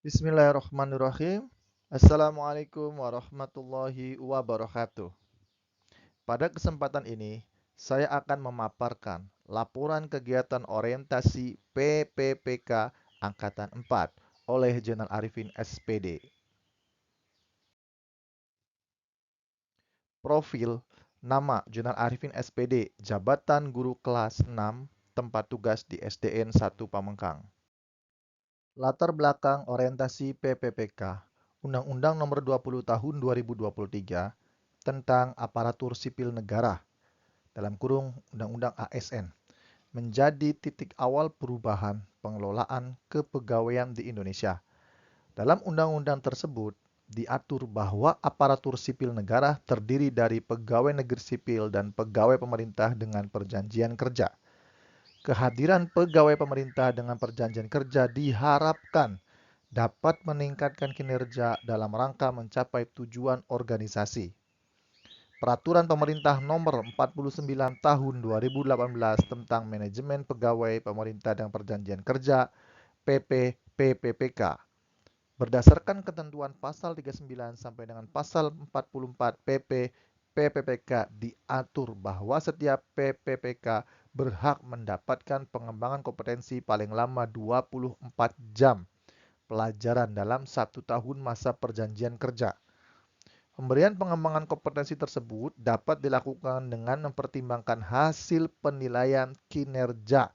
Bismillahirrahmanirrahim. Assalamualaikum warahmatullahi wabarakatuh. Pada kesempatan ini, saya akan memaparkan laporan kegiatan orientasi PPPK Angkatan 4 oleh Jenderal Arifin SPD. Profil: nama Jenderal Arifin SPD, jabatan guru kelas 6, tempat tugas di SDN 1 Pamengkang. Latar belakang orientasi PPPK, Undang-Undang Nomor 20 Tahun 2023 tentang Aparatur Sipil Negara dalam kurung Undang-Undang ASN menjadi titik awal perubahan pengelolaan kepegawaian di Indonesia. Dalam undang-undang tersebut diatur bahwa aparatur sipil negara terdiri dari pegawai negeri sipil dan pegawai pemerintah dengan perjanjian kerja. Kehadiran pegawai pemerintah dengan perjanjian kerja diharapkan dapat meningkatkan kinerja dalam rangka mencapai tujuan organisasi. Peraturan Pemerintah Nomor 49 Tahun 2018 tentang Manajemen Pegawai Pemerintah dan Perjanjian Kerja (PP PPPK). Berdasarkan ketentuan pasal 39 sampai dengan pasal 44 PP PPPK diatur bahwa setiap PPPK berhak mendapatkan pengembangan kompetensi paling lama 24 jam pelajaran dalam 1 tahun masa perjanjian kerja. Pemberian pengembangan kompetensi tersebut dapat dilakukan dengan mempertimbangkan hasil penilaian kinerja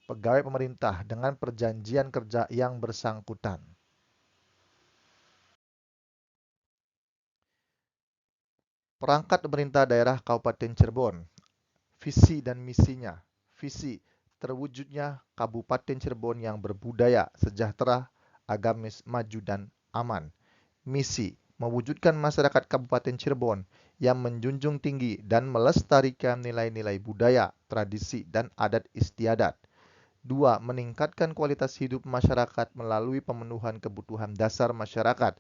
pegawai pemerintah dengan perjanjian kerja yang bersangkutan. Perangkat Pemerintah Daerah Kabupaten Cirebon, visi dan misinya. Visi: terwujudnya Kabupaten Cirebon yang berbudaya, sejahtera, agamis, maju, dan aman. Misi: mewujudkan masyarakat Kabupaten Cirebon yang menjunjung tinggi dan melestarikan nilai-nilai budaya, tradisi, dan adat istiadat. 2. Meningkatkan kualitas hidup masyarakat melalui pemenuhan kebutuhan dasar masyarakat,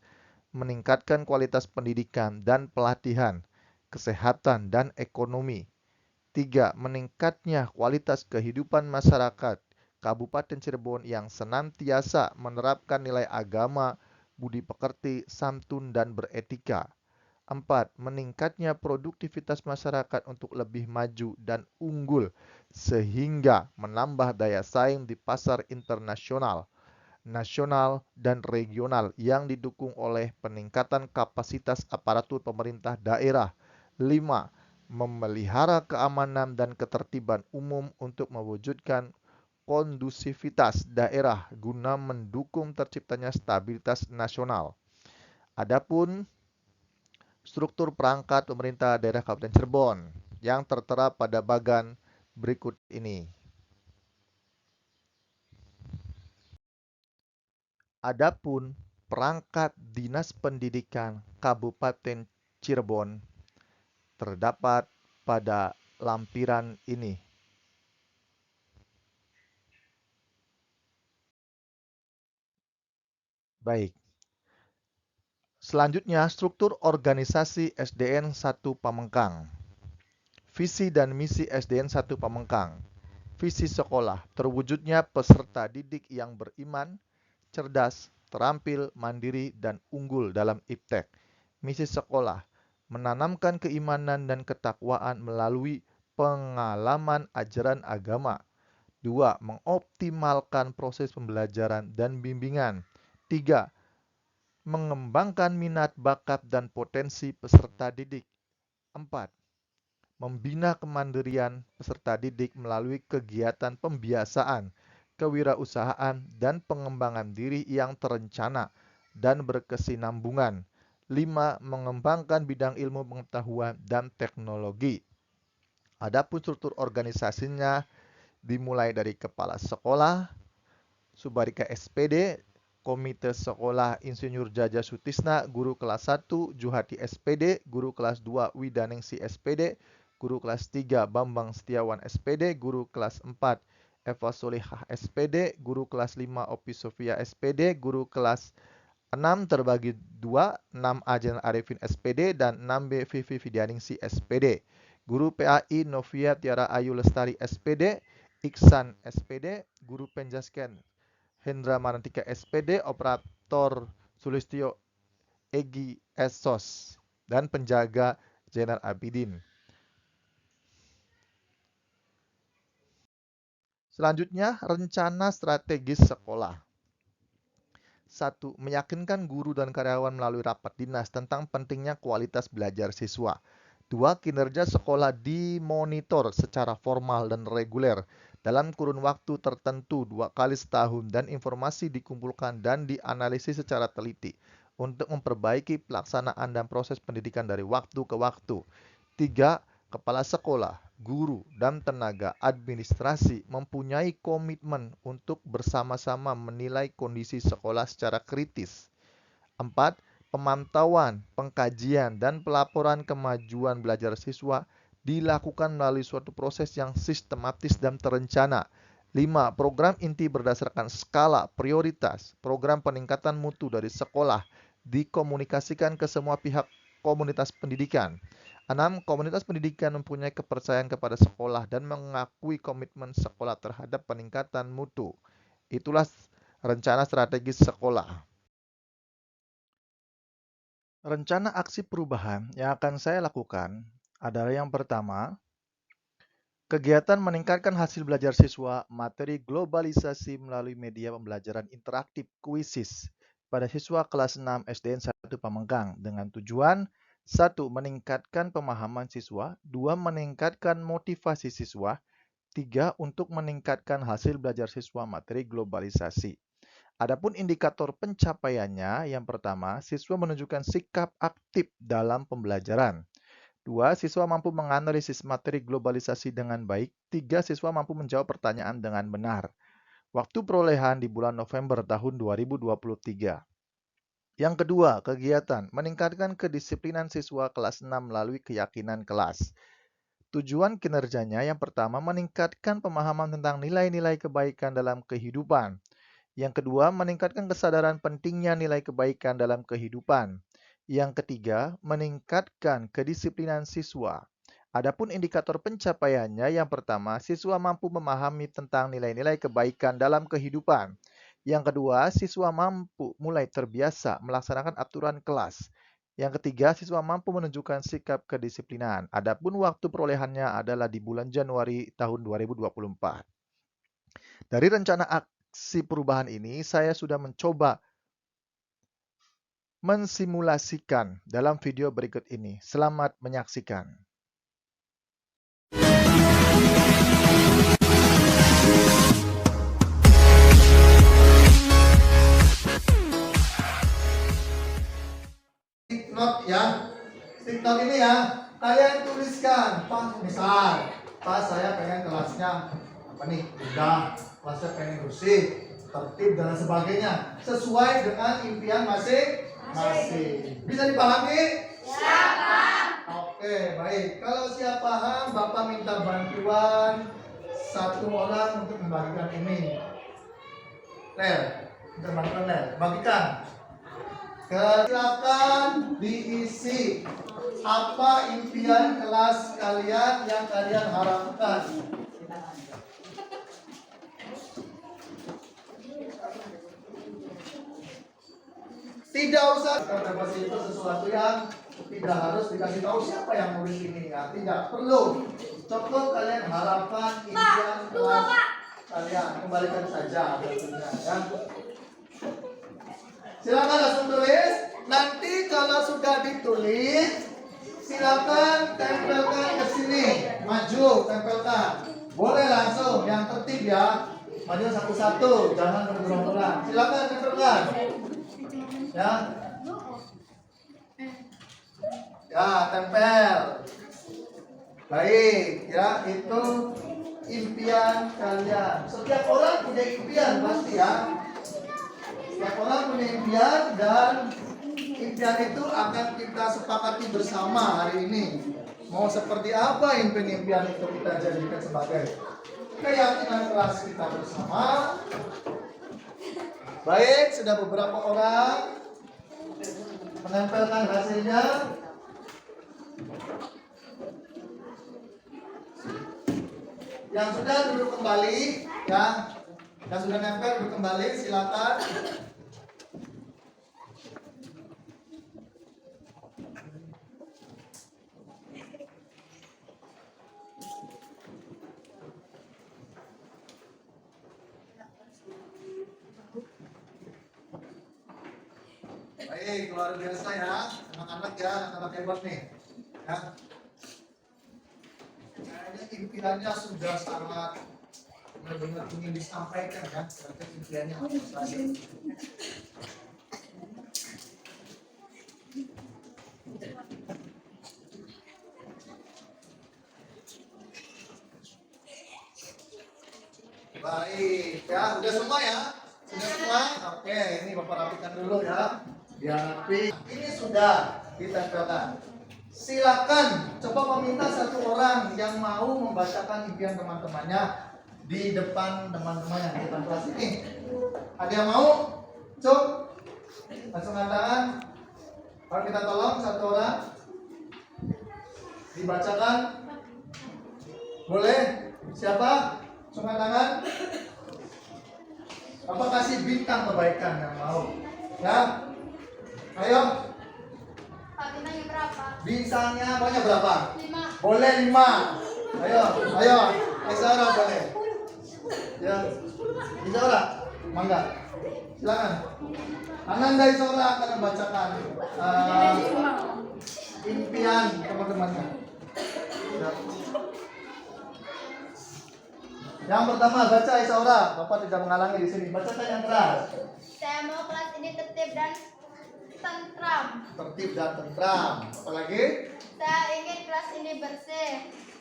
meningkatkan kualitas pendidikan dan pelatihan, kesehatan, dan ekonomi. 3. Meningkatnya kualitas kehidupan masyarakat Kabupaten Cirebon yang senantiasa menerapkan nilai agama, budi pekerti, santun, dan beretika. 4. Meningkatnya produktivitas masyarakat untuk lebih maju dan unggul sehingga menambah daya saing di pasar internasional, nasional, dan regional yang didukung oleh peningkatan kapasitas aparatur pemerintah daerah. 5. Memelihara keamanan dan ketertiban umum untuk mewujudkan kondusivitas daerah guna mendukung terciptanya stabilitas nasional. Adapun struktur perangkat pemerintah daerah Kabupaten Cirebon yang tertera pada bagan berikut ini. Adapun perangkat Dinas Pendidikan Kabupaten Cirebon terdapat pada lampiran ini. Baik. Selanjutnya, struktur organisasi SDN 1 Pamengkang. Visi dan misi SDN 1 Pamengkang. Visi sekolah: terwujudnya peserta didik yang beriman, cerdas, terampil, mandiri, dan unggul dalam iptek. Misi sekolah: menanamkan keimanan dan ketakwaan melalui pengalaman ajaran agama. 2. Mengoptimalkan proses pembelajaran dan bimbingan. 3. Mengembangkan minat, bakat, dan potensi peserta didik. 4. Membina kemandirian peserta didik melalui kegiatan pembiasaan, kewirausahaan, dan pengembangan diri yang terencana dan berkesinambungan. 5. Mengembangkan bidang ilmu pengetahuan dan teknologi. Adapun struktur organisasinya dimulai dari kepala sekolah, Subadika SPD, Komite Sekolah Insinyur Jaja Sutisna, Guru kelas 1, Juhati SPD, Guru kelas 2, Widaningsi SPD, Guru kelas 3, Bambang Setiawan SPD, Guru kelas 4, Eva Solihah SPD, Guru kelas 5, Opi Sofia SPD, Guru kelas 6 terbagi 2, 6A Jenderal Arifin SPD, dan 6B Vivi Widaningsi SPD. Guru PAI Novia Tiara Ayu Lestari SPD, Iksan SPD, Guru Penjasken Hendra Marantika SPD, Dr. Sulistyo Egi Esos, dan penjaga Zainal Abidin. Selanjutnya, rencana strategis sekolah. 1. Meyakinkan guru dan karyawan melalui rapat dinas tentang pentingnya kualitas belajar siswa. 2. Kinerja sekolah dimonitor secara formal dan reguler dalam kurun waktu tertentu 2 kali setahun dan informasi dikumpulkan dan dianalisis secara teliti untuk memperbaiki pelaksanaan dan proses pendidikan dari waktu ke waktu. 3. Kepala sekolah, guru, dan tenaga administrasi mempunyai komitmen untuk bersama-sama menilai kondisi sekolah secara kritis. 4. Pemantauan, pengkajian, dan pelaporan kemajuan belajar siswa dilakukan melalui suatu proses yang sistematis dan terencana. 5. Program inti berdasarkan skala prioritas, program peningkatan mutu dari sekolah dikomunikasikan ke semua pihak komunitas pendidikan. 6. Komunitas pendidikan mempunyai kepercayaan kepada sekolah dan mengakui komitmen sekolah terhadap peningkatan mutu. Itulah rencana strategis sekolah. Rencana aksi perubahan yang akan saya lakukan adalah yang pertama, kegiatan meningkatkan hasil belajar siswa materi globalisasi melalui media pembelajaran interaktif Quizzes pada siswa kelas 6 SDN 1 Pamengkang dengan tujuan 1. Meningkatkan pemahaman siswa, 2. Meningkatkan motivasi siswa, 3. Untuk meningkatkan hasil belajar siswa materi globalisasi. Adapun indikator pencapaiannya, yang pertama, siswa menunjukkan sikap aktif dalam pembelajaran. 2. Siswa mampu menganalisis materi globalisasi dengan baik. 3. Siswa mampu menjawab pertanyaan dengan benar. Waktu perolehan di bulan November tahun 2023. Yang kedua, kegiatan meningkatkan kedisiplinan siswa kelas 6 melalui keyakinan kelas. Tujuan kinerjanya yang pertama, meningkatkan pemahaman tentang nilai-nilai kebaikan dalam kehidupan. Yang kedua, meningkatkan kesadaran pentingnya nilai kebaikan dalam kehidupan. Yang ketiga, meningkatkan kedisiplinan siswa. Adapun indikator pencapaiannya, yang pertama, siswa mampu memahami tentang nilai-nilai kebaikan dalam kehidupan. Yang kedua, siswa mampu mulai terbiasa melaksanakan aturan kelas. Yang ketiga, siswa mampu menunjukkan sikap kedisiplinan. Adapun waktu perolehannya adalah di bulan Januari tahun 2024. Dari rencana aksi perubahan ini, saya sudah mencoba mensimulasikan dalam video berikut ini. Selamat menyaksikan. Stick note ya. Stick note ini ya. Kalian tuliskan. Misal, saya pengen kelasnya apa nih? Udah. Kelasnya pengen bersih, tertib dan sebagainya. Sesuai dengan impian masing-masing. Bisa dipahami? Siapa? Oke, baik. Kalau siap paham, Bapak minta bantuan satu orang untuk membagikan ini. Lel, kita bantuan Lel. Bagikan. Silakan diisi apa impian kelas kalian yang kalian harapkan. Tidak usah interpretasi itu sesuatu yang tidak harus dikasih tahu siapa yang nulis ini ya. Tidak perlu. Cukup kalian harapkan impian kelas kalian. Kembalikan saja tentunya ya. Silakan langsung tulis. Nanti kalau sudah ditulis, silakan tempelkan ke sini. Maju, tempelkan. Boleh langsung, yang tertib ya. Maju satu-satu, jangan bergerombolan. Silakan tempelkan. Ya. Ya, tempel. Baik, ya, itu impian kalian. Setiap orang punya impian pasti ya. Setiap orang punya impian dan impian itu akan kita sepakati bersama hari ini. Mau seperti apa impian itu kita jadikan sebagai keyakinan kelas kita bersama. Baik, sudah beberapa orang menempelkan hasilnya. Yang sudah duduk kembali, ya, yang sudah nempel duduk kembali, silakan. Baik, luar biasa ya, anak-anak ya, anak-anak hebat nih. Ya. Kayaknya impiannya sudah sangat benar-benar ingin disampaikan ya, berarti impiannya apa saja. Baik, ya, udah semua ya? Sudah semua? Oke, ini Bapak rapikan dulu ya. Biar rapi. Ini sudah ditempelkan. Silakan coba meminta satu orang yang mau membacakan impian teman-temannya di depan teman-temannya di depan kelas ini. Ada yang mau? Cuk, langsung angkat tangan. Kalau kita tolong satu orang dibacakan. Boleh? Siapa? Langsung angkat tangan. Bapak kasih bintang kebaikan yang mau. Ya. Ayo. Bintangnya berapa? Bintangnya banyak berapa? 5. Boleh 5. Ayo, ayo. Isara boleh. Ya. Isara, mangga. Silakan. Ananda Isara akan membacakan impian teman-temannya. Ya. Yang pertama baca Isara. Bapak tidak menghalangi di sini. Bacakan yang keras. Saya mau kelas ini tertib dan tentram. Tertib dan tentram. Apalagi? Saya ingin kelas ini bersih.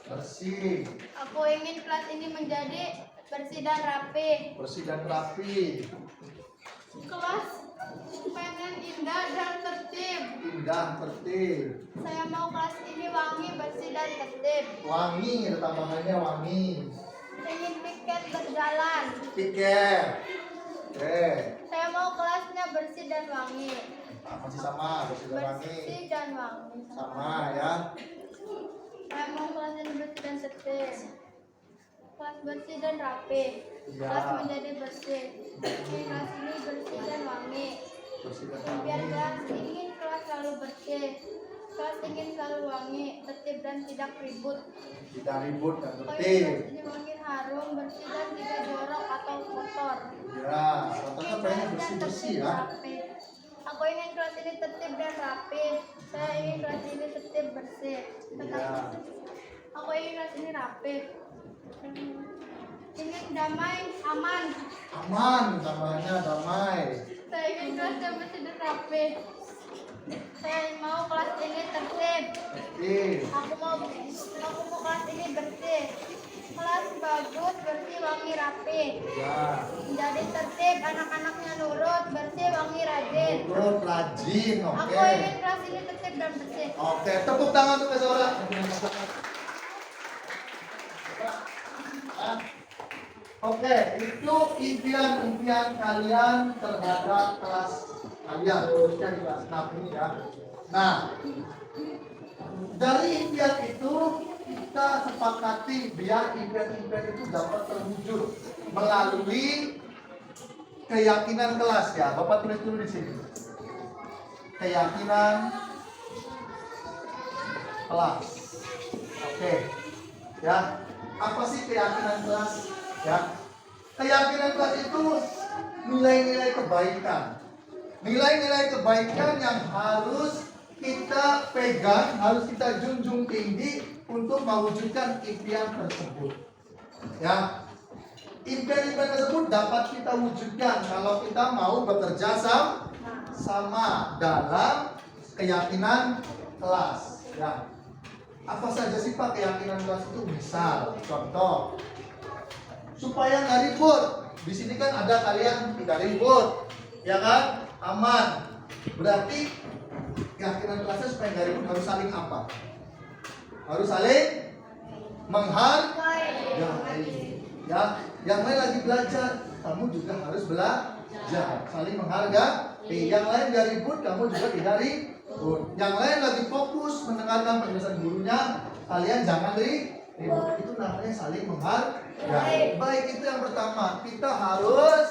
Bersih. Aku ingin kelas ini menjadi bersih dan rapi. Bersih dan rapi. Kelas pengen indah dan tertib. Indah, tertib. Saya mau kelas ini wangi, bersih dan tertib. Wangi, ada tambahannya wangi. Ingin piket berjalan. Tiket. Oke. Saya mau kelasnya bersih dan wangi. Masih sama, bersih dan wangi. Bersih dan wangi. Sama ya. Saya mau kelas ini bersih dan tertib. Kelas bersih dan rapi. Iya. Kelas menjadi bersih. Kelas ini bersih dan wangi. Bersih dan Impian wangi. kelas ingin kelas selalu bersih. Kelas ingin selalu wangi, tertib dan tidak ribut. Tidak ribut dan Kelas tertib. ini wangi, harum, bersih dan tidak jorok atau kotor. Ya, contohnya pengen bersih-bersih ya. Rapi. Aku ingin kelas ini tertib dan rapi. Saya ingin kelas ini tertib bersih. Ya. Aku ingin kelas ini rapi. Ingin damai, aman. Aman, tambahannya damai. Saya ingin kelas yang bersih dan rapi. Saya mau kelas ini tertib. Tertib. Aku mau kelas ini bersih. Kelas bagus, bersih, wangi, rapi. Ya. Menjadi tertib, anak-anaknya nurut, bersih, wangi, rajin. Nurut, rajin, Aku oke. ingin kelas ini tertib dan bersih. Oke, tepuk tangan untuk Isara. Oke, itu impian-impian kalian terhadap kelas kalian, khususnya di kelas 6 ini ya. Nah, dari impian itu kita sepakati biar impian-impian itu dapat terwujud melalui keyakinan kelas ya. Bapak tulis dulu di sini. Keyakinan kelas. Oke. Ya. Apa sih keyakinan kelas? Ya. Keyakinan kelas itu nilai-nilai kebaikan. Nilai-nilai kebaikan yang harus kita pegang, harus kita junjung tinggi untuk mewujudkan impian tersebut. Ya. Impian-impian tersebut dapat kita wujudkan kalau kita mau bekerja sama dalam keyakinan kelas. Ya. Apa saja sih Pak keyakinan kelas itu? Misal, contoh, supaya nggak ribut. Di sini kan ada kalian tidak ribut, ya kan? Aman. Berarti keyakinan kelasnya supaya nggak ribut harus saling apa? Harus saling menghargai. Ya, yang lain lagi belajar, kamu juga harus belajar. Saling menghargai. Yang lain nggak ribut, kamu juga tidak ribut. Yang lain lagi fokus mendengarkan penjelasan gurunya, kalian jangan ribut. Itu namanya saling menghargai. Baik, itu yang pertama. Kita harus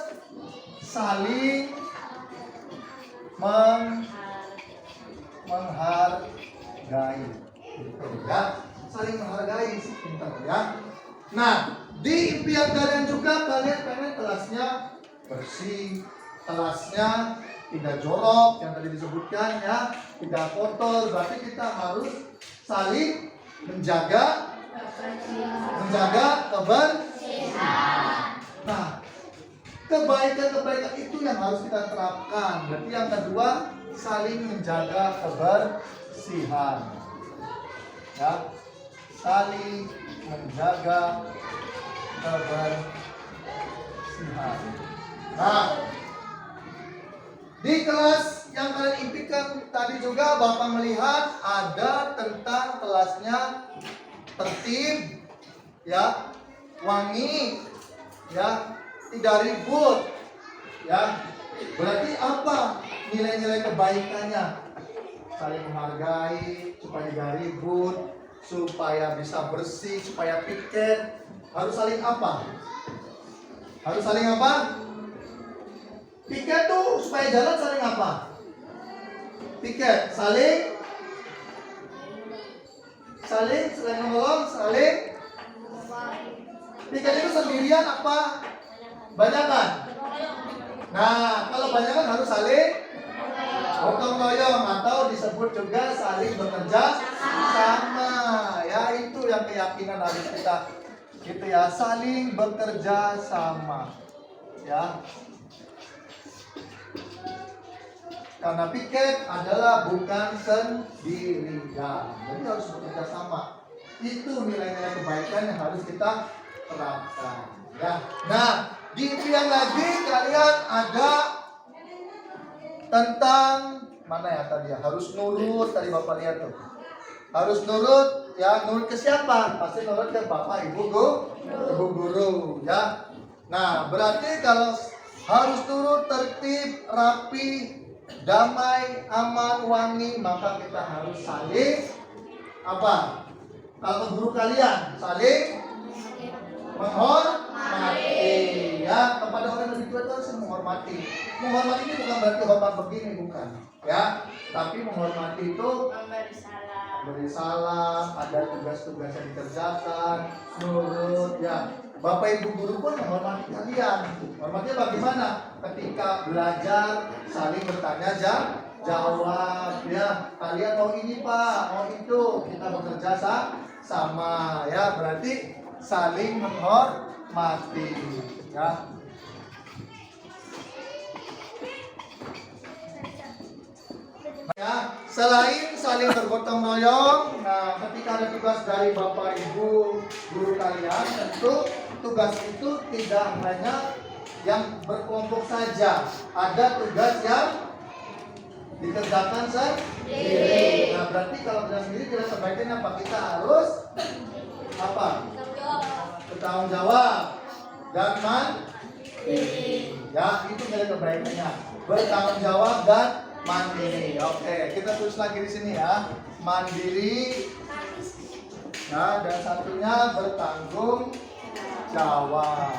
saling menghargai. Gitu ya. Saling menghargai, pintar ya. Nah, di impian kalian juga kalian pengen kelasnya bersih, kelasnya tidak jorok yang tadi disebutkan ya, tidak kotor. Berarti kita harus saling menjaga kebersihan. Nah, kebaikan-kebaikan itu yang harus kita terapkan. Berarti yang kedua, saling menjaga kebersihan. Ya, saling menjaga kebersihan. Nah, di kelas yang kalian impikan tadi juga Bapak melihat ada tentang kelasnya tertib, ya, wangi, ya, tidak ribut, ya. Berarti apa nilai-nilai kebaikannya? Saling menghargai, supaya tidak ribut, supaya bisa bersih, supaya piket. Harus saling apa? Harus saling apa? Piket tuh supaya jalan saling apa? Piket saling menolong, saling. Piket itu sendirian apa banyakan? Nah, kalau banyakan harus saling gotong royong atau disebut juga saling bekerja sama. Ya, itu yang keyakinan harus kita gitu ya, saling bekerja sama. Ya. Karena piket adalah bukan sendirian, jadi harus bekerja sama. Itu nilai-nilai kebaikan yang harus kita terapkan. Ya. Nah, di impian lagi kalian ada tentang mana ya tadi ya? Harus nurut, tadi Bapak lihat tuh. Harus nurut, ya, nurut ke siapa? Pasti nurut ke Bapak, Ibu guru, ya. Nah, berarti kalau harus nurut, tertib, rapi, damai, aman, wangi, maka kita harus saling apa? Kalau guru kalian saling menghormati, ya. Kepada orang yang lebih tua itu harus menghormati. Menghormati ini bukan berarti hormat begini, bukan, ya. Tapi menghormati itu beri salam, ada tugas-tugas yang dikerjakan, nurut, ya. Bapak Ibu guru pun menghormati kalian. Hormatnya bagaimana? Ketika belajar saling bertanya jawab, ya. Kalian mau ini Pak, mau itu, kita bekerja sama, ya. Berarti saling menghormati, ya. Ya, selain saling bergotong royong, nah ketika ada tugas dari Bapak Ibu guru kalian, tentu tugas itu tidak hanya yang berkelompok saja, ada tugas yang dikerjakan sendiri. Nah, berarti kalau kerja sendiri kita sebaiknya apa? Kita harus apa? Bertanggung jawab dan mandiri. Ya, itu nilai kebaikannya. Bertanggung jawab dan mandiri. Oke, kita tulis lagi di sini ya. Mandiri. Nah, dan satunya bertanggung jawab.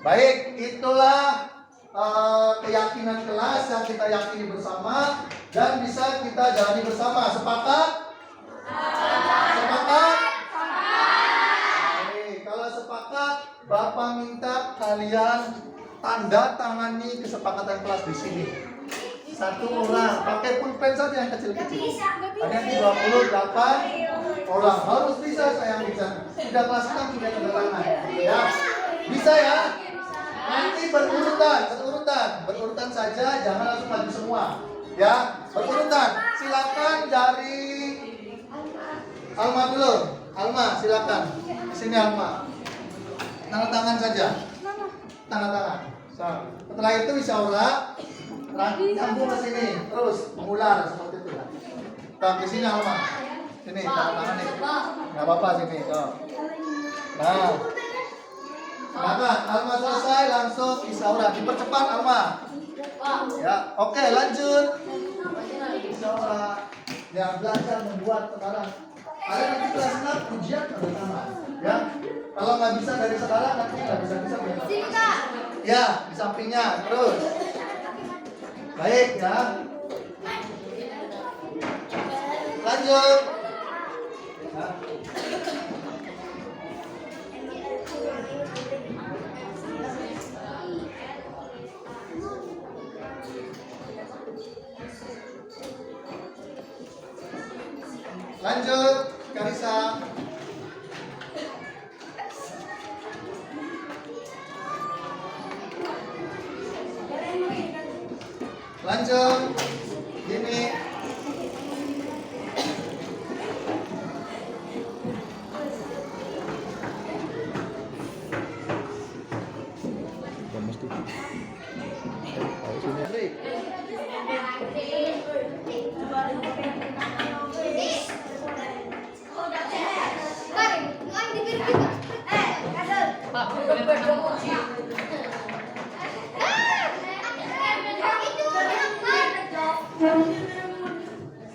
Baik, itulah keyakinan kelas yang kita yakini bersama dan bisa kita jalani bersama. Sepakat? Sepakat? Kalau sepakat, Bapak minta kalian tanda tangani kesepakatan kelas di sini. Satu orang, pakai pulpen saja yang kecil-kecil. Ada yang 28 orang, harus bisa sayang bisa. Sudah kelas 6 sudah tanda tangan, ya. Bisa ya? Nanti berurutan saja, jangan langsung maju semua, ya. Berurutan. Silakan dari Alma dulu. Alma, silakan. Sini Alma. Tanda tangan saja. Tanda tangan. Setelah itu isyarat nyambung ke sini, terus mengular seperti itu. Nah, di sini Alma. Sini tanda tangan nih. Enggak apa-apa sini, tuh. Nah. Silakan, Alma selesai langsung isyarat. Dipercepat Alma. Ya, oke, lanjut. Isyarat. Ya, belajar membuat sekarang. Ada nanti kelas 6 ujian tanda tangan, ya. Kalau nggak bisa dari sekarang nanti nggak bisa ya, di sampingnya terus. Baik ya. Lanjut. Ya. Lanjut, Karisa. Lanjut, Jimmy.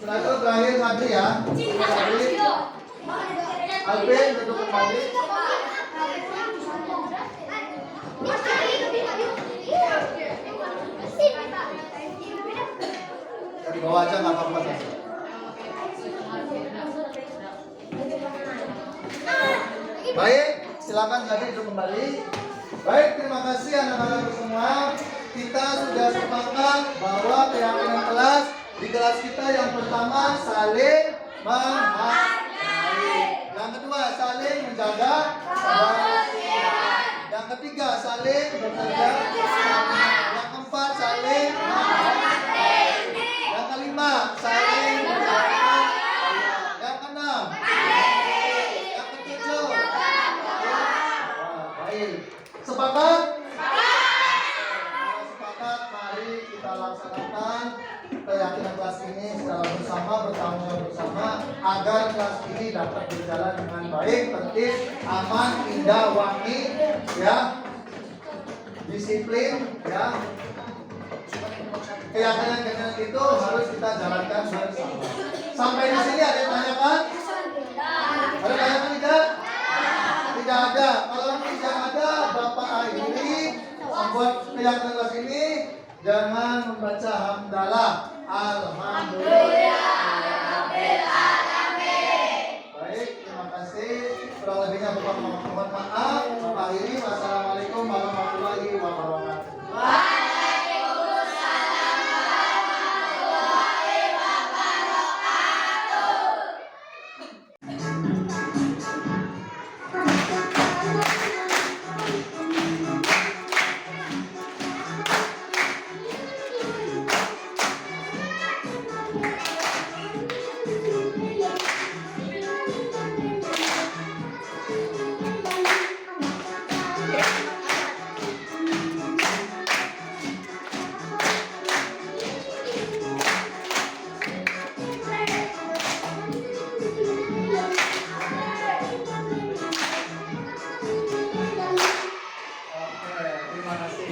Setelah itu terakhir Sabri ya. Sabri. Alvin duduk kembali. Dari bawah aja nggak apa-apa. Baik, silakan Sabri duduk kembali. Baik, terima kasih anak-anak semua. Kita sudah sepakat bahwa keyakinan kelas di kelas kita yang pertama saling menghargai. Yang kedua saling menjaga kebersihan. Yang ketiga saling bekerja sama. Yang keempat saling menghormati. Yang kelima saling menjaga. Yang keenam yang ketujuh. Baik. Sepakat? Sepakat, mari kita laksanakan keyakinan kelas ini secara bersama, bertanggung jawab bersama agar kelas ini dapat berjalan dengan baik, tertib, aman, indah, wangi, ya, disiplin, ya. Keyakinan itu harus kita jalankan bersama. Sampai di sini ada yang tanyakan? Ada tanyakan tidak? Tidak ada. Kalau tidak ada, Bapak akhiri membuat keyakinan kelas ini. Jangan membaca hamdalah. Alhamdulillah. Baik, terima kasih. Kurang lebihnya Bapak mohon maaf. Bapak akhiri. Wassalamualaikum warahmatullahi wabarakatuh.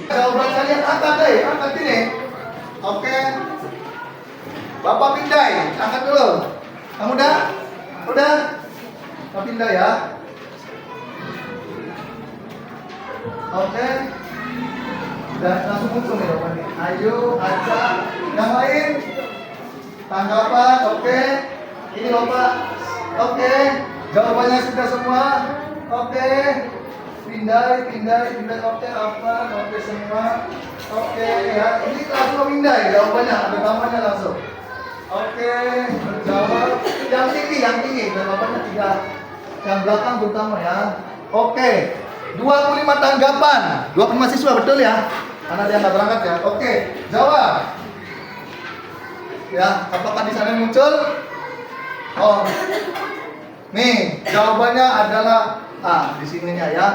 Jawaban kalian angkat deh, angkat ini. Oke. Bapak pindai, angkat dulu. Kamu udah? Udah? Bapak pindah ya. Oke. Dan langsung muncul nih jawabannya. Ayo, aja. Yang lain? Tanggapan, oke. Ini Bapak. Oke. Jawabannya sudah semua. Oke. Pindai, oke, apa, oke semua, oke ya, ini langsung pindai jawabannya, ada gambarnya langsung, oke, berjawab, yang tinggi, dan jawabannya tidak, yang belakang terutama ya, oke, 25 tanggapan, 20 mahasiswa betul ya, karena dia nggak berangkat ya, oke, jawab, ya, apakah di sana muncul? Oh, nih jawabannya adalah di sininya ya.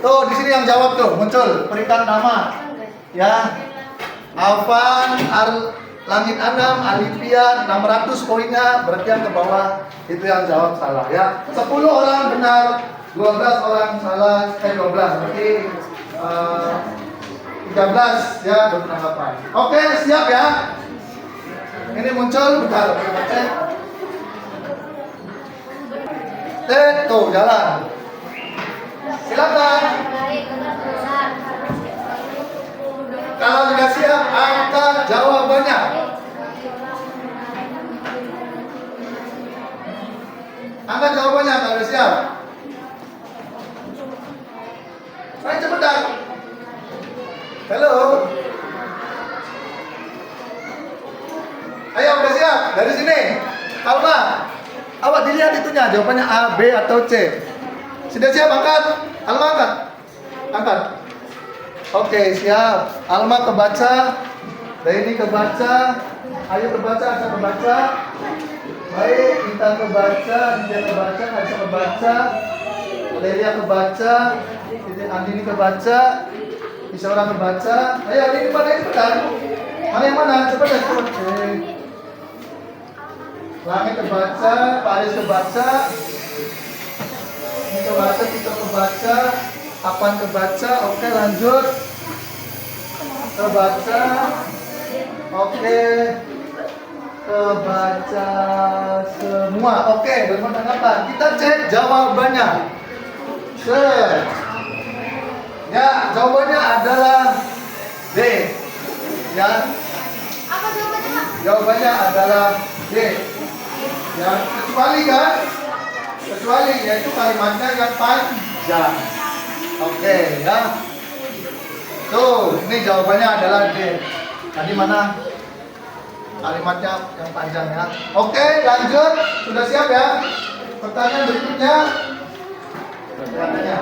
Tuh, di sini yang jawab tuh, muncul peringkat nama. Ya. Alvan, Langit Anam, Alivia 600 poinnya, berarti yang ke bawah itu yang jawab salah ya. 10 orang benar, 12 orang salah, 12 berarti 13 ya bertanggapan. Oke, siap ya. Ini muncul, bentar, cek. Tuh, jalan. Silakan. Kalau sudah siap, angkat jawabannya. Angkat jawabannya kalau sudah siap. jawabannya A, B, atau C? Sudah siap? Angkat. Alma angkat. Angkat. Oke, siap. Alma kebaca. Daini kebaca. Ayu kebaca, Asa kebaca. Baik, Intan kebaca, Dia kebaca, Aisyah kebaca. Lelia kebaca. Andini kebaca. Isyaura kebaca. Ayo, ini pada cepetan. Mana yang mana? Cepetan, cepetan. Langit kebaca, Pak Aris kebaca. Ini kebaca, Tito kebaca. Apan kebaca. Oke, lanjut. Kebaca. Oke. Kebaca semua. Oke, bertanggapan. Kita cek jawabannya. Set. Ya, jawabannya adalah D. Ya. Apa jawabannya, Pak? Jawabannya adalah D. Ya, kecuali kan? Kecuali yaitu kalimatnya yang panjang. Oke, ya. Tuh, ini jawabannya adalah D. Tadi mana kalimatnya yang panjang ya? Oke, lanjut. Sudah siap ya? Pertanyaan berikutnya. Pertanyaannya.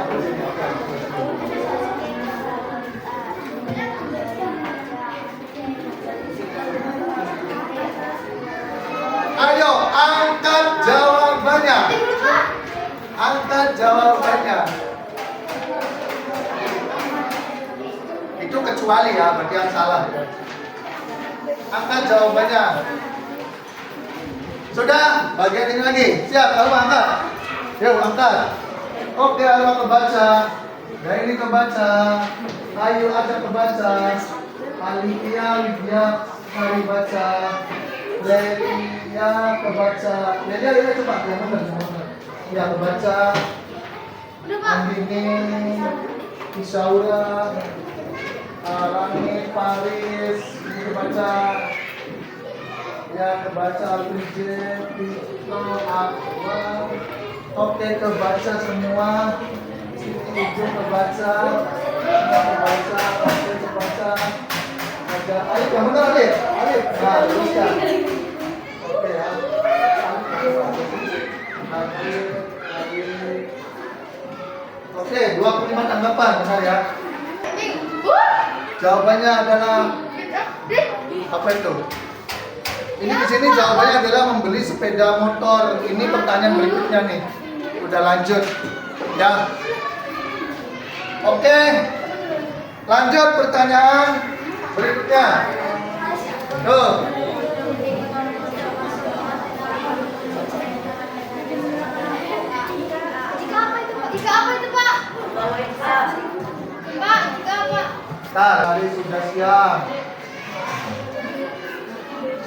Ayo, angkat jawabannya. Angkat jawabannya. Itu kecuali ya, berarti yang salah. Angkat jawabannya. Sudah, bagian ini lagi. Siap, Alma angkat. Yuk, angkat. Oke, Alma kebaca. Daini kebaca. Ayu ada kebaca. Alivia, Lydia, Hari baca. Lelia kebaca. Lelia coba yang benar. Ya kebaca. Andini, Isyaura, Langit, Paris, ini kebaca. Ya kebaca Alvin, Tito, Akbar. Oke, kebaca semua. Sini hijau kebaca. Semua kebaca. Oke, kebaca. Ada Alif yang benar, Alif. Alif. Nah, teruskan. Oke ya. Alif. Oke, 25 tanggapan, benar ya. Jawabannya adalah apa itu? Ini di sini jawabannya adalah membeli sepeda motor. Ini pertanyaan berikutnya nih. Udah lanjut. Ya. Oke. Lanjut pertanyaan berikutnya. Tuh. Jika apa itu, Pak? Pak, jika apa? Tadi sudah siap.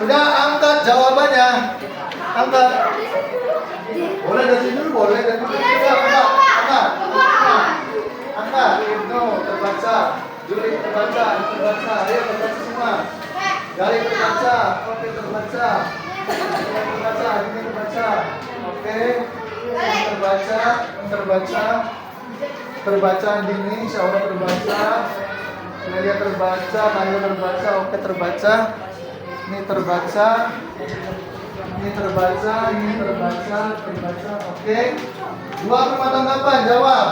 Sudah, angkat jawabannya. Angkat. Boleh dari sini dulu, boleh dari sini. Sudah, angkat. Angkat. No, terbaca. Juli terbaca, terbaca. Ayo terbaca semua. Jari terbaca. Oke, terbaca. Terbaca, ini terbaca. Oke. Terbaca, terbaca. Terbaca Dini, Syaura terbaca. Media terbaca, Tanya terbaca. Oke, terbaca. Ini terbaca. Ini terbaca, ini terbaca, terbaca. Oke. 2 tanggapan, jawab.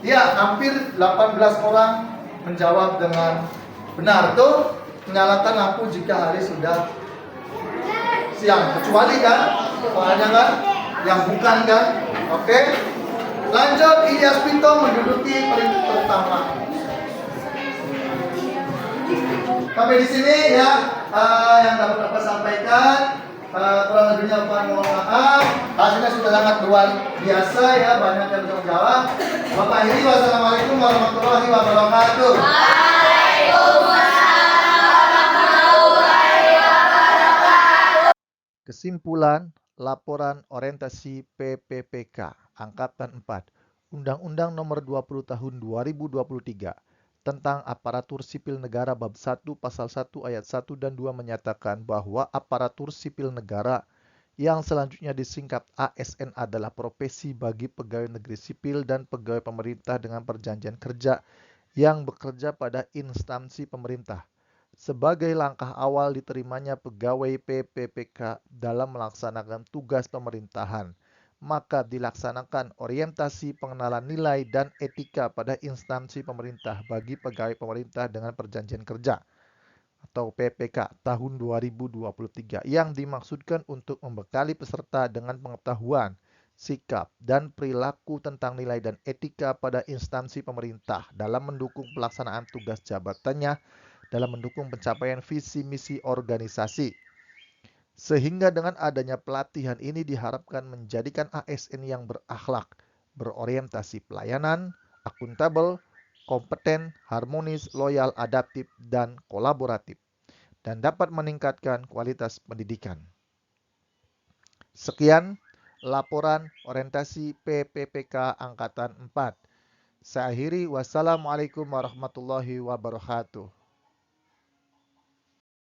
Ya, hampir 18 orang menjawab dengan benar. Tuh, menyalakan lampu jika hari sudah siang. Kecuali kan? Soalnya kan? Yang bukan kan? Oke. Lanjut, Ilyas Pinto menduduki peringkat pertama. Sampai di sini ya yang dapat Bapak sampaikan. Kurang lebihnya mohon maaf. Hasilnya sudah sangat luar biasa ya, banyak yang bisa menjawab. Bapak akhiri, wassalamualaikum warahmatullahi wabarakatuh. Kesimpulan Laporan Orientasi PPPK Angkatan 4 Undang-Undang Nomor 20 Tahun 2023 tentang Aparatur Sipil Negara Bab 1 Pasal 1 Ayat 1 dan 2 menyatakan bahwa aparatur sipil negara yang selanjutnya disingkat ASN adalah profesi bagi pegawai negeri sipil dan pegawai pemerintah dengan perjanjian kerja yang bekerja pada instansi pemerintah. Sebagai langkah awal diterimanya pegawai PPPK dalam melaksanakan tugas pemerintahan, maka dilaksanakan orientasi pengenalan nilai dan etika pada instansi pemerintah bagi pegawai pemerintah dengan perjanjian kerja atau PPK tahun 2023 yang dimaksudkan untuk membekali peserta dengan pengetahuan, sikap, dan perilaku tentang nilai dan etika pada instansi pemerintah dalam mendukung pelaksanaan tugas jabatannya dalam mendukung pencapaian visi misi organisasi. Sehingga dengan adanya pelatihan ini diharapkan menjadikan ASN yang berakhlak, berorientasi pelayanan, akuntabel, kompeten, harmonis, loyal, adaptif, dan kolaboratif, dan dapat meningkatkan kualitas pendidikan. Sekian laporan orientasi PPPK Angkatan 4. Saya akhiri, wassalamualaikum warahmatullahi wabarakatuh.